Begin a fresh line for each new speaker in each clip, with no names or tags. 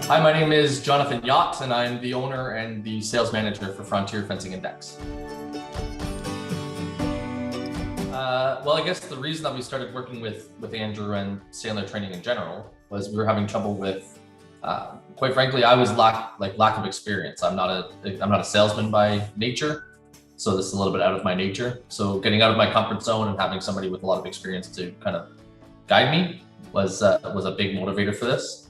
Hi, my name is Jonathan Yacht, and I'm the owner and the sales manager for Frontier Fencing and Decks. Well, I guess the reason that we started working with Andrew and Sandler Training in general was we were having trouble with, quite frankly, I was lack of experience. I'm not a salesman by nature, so this is a little bit out of my nature. So getting out of my comfort zone and having somebody with a lot of experience to kind of guide me was a big motivator for this.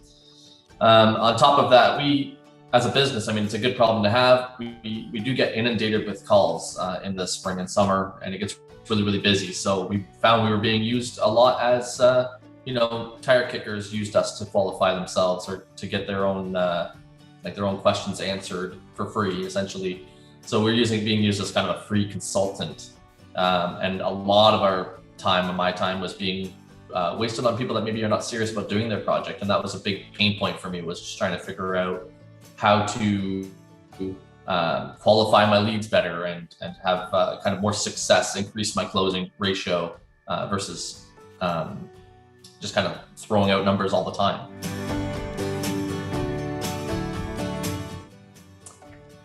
On top of that, we, as a business, I mean, it's a good problem to have. We do get inundated with calls in the spring and summer, and it gets really busy. So we found we were being used a lot as, tire kickers used us to qualify themselves or to get their own questions answered for free, essentially. So we're being used as kind of a free consultant, and a lot of our time and my time was being wasted on people that maybe are not serious about doing their project. And that was a big pain point for me, was just trying to figure out how to qualify my leads better and have kind of more success, increase my closing ratio versus just kind of throwing out numbers all the time.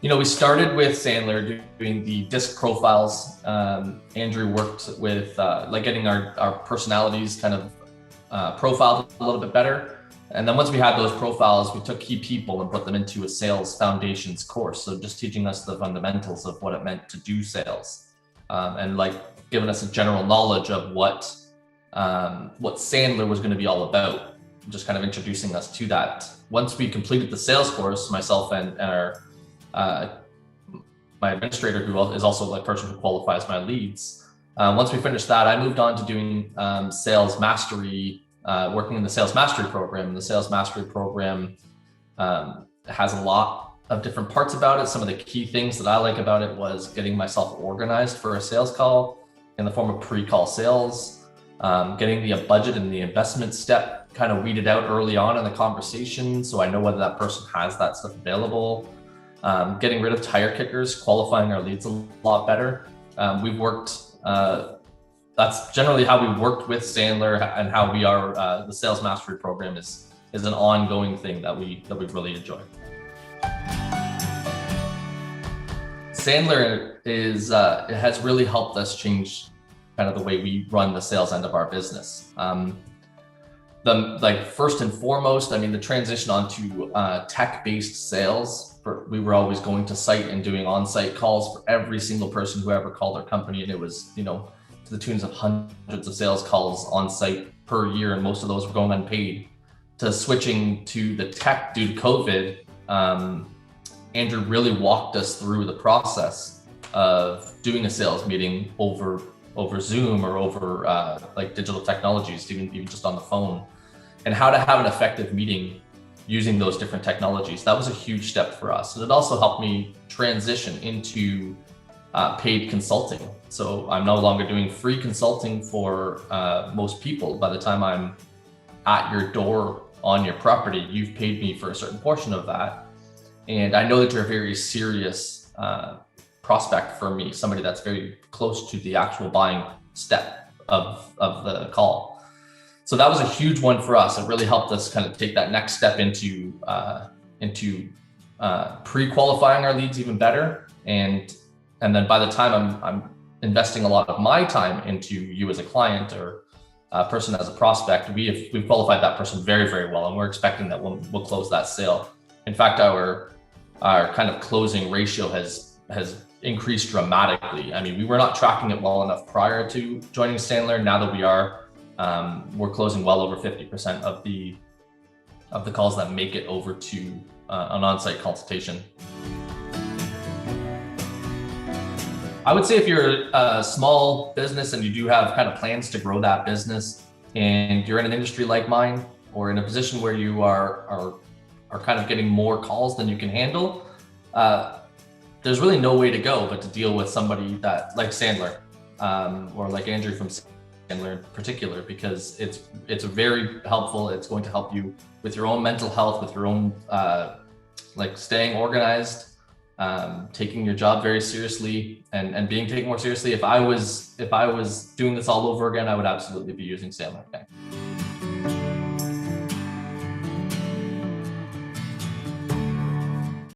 We started with Sandler doing the disc profiles. Andrew worked with getting our personalities kind of profiled a little bit better. And then once we had those profiles, we took key people and put them into a sales foundations course. So just teaching us the fundamentals of what it meant to do sales, and giving us a general knowledge of what Sandler was going to be all about. Just kind of introducing us to that. Once we completed the sales course, myself and our my administrator, who is also the person who qualifies my leads. Once we finished that, I moved on to doing sales mastery, working in the sales mastery program. The sales mastery program has a lot of different parts about it. Some of the key things that I like about it was getting myself organized for a sales call in the form of pre-call sales, getting the budget and the investment step kind of weeded out early on in the conversation, so I know whether that person has that stuff available. Getting rid of tire kickers, qualifying our leads a lot better. We've worked, that's generally how we worked with Sandler, and how we are, the sales mastery program is an ongoing thing that we really enjoy. Sandler it has really helped us change kind of the way we run the sales end of our business. First and foremost, I mean, the transition onto tech-based sales. We were always going to site and doing on-site calls for every single person who ever called our company, and it was, to the tunes of hundreds of sales calls on site per year, and most of those were going unpaid. To switching to the tech due to COVID, Andrew really walked us through the process of doing a sales meeting over Zoom or over digital technologies, even just on the phone, and how to have an effective meeting using those different technologies. That was a huge step for us. And it also helped me transition into paid consulting. So I'm no longer doing free consulting for most people. By the time I'm at your door on your property, you've paid me for a certain portion of that. And I know that you're a very serious prospect for me, somebody that's very close to the actual buying step of the call. So that was a huge one for us. It really helped us kind of take that next step into pre-qualifying our leads even better. And then by the time I'm investing a lot of my time into you as a client or a person as a prospect, we've qualified that person very well, and we're expecting that we'll close that sale. In fact, our kind of closing ratio has increased dramatically. I mean, we were not tracking it well enough prior to joining Sandler. Now that we are, we're closing well over 50% of the calls that make it over to an on-site consultation. I would say if you're a small business and you do have kind of plans to grow that business, and you're in an industry like mine, or in a position where you are kind of getting more calls than you can handle, there's really no way to go but to deal with somebody that like Sandler, or like Andrew from Sandler in particular, because it's very helpful. It's going to help you with your own mental health, with your own staying organized, taking your job very seriously, and being taken more seriously. If I was doing this all over again, I would absolutely be using Sandler.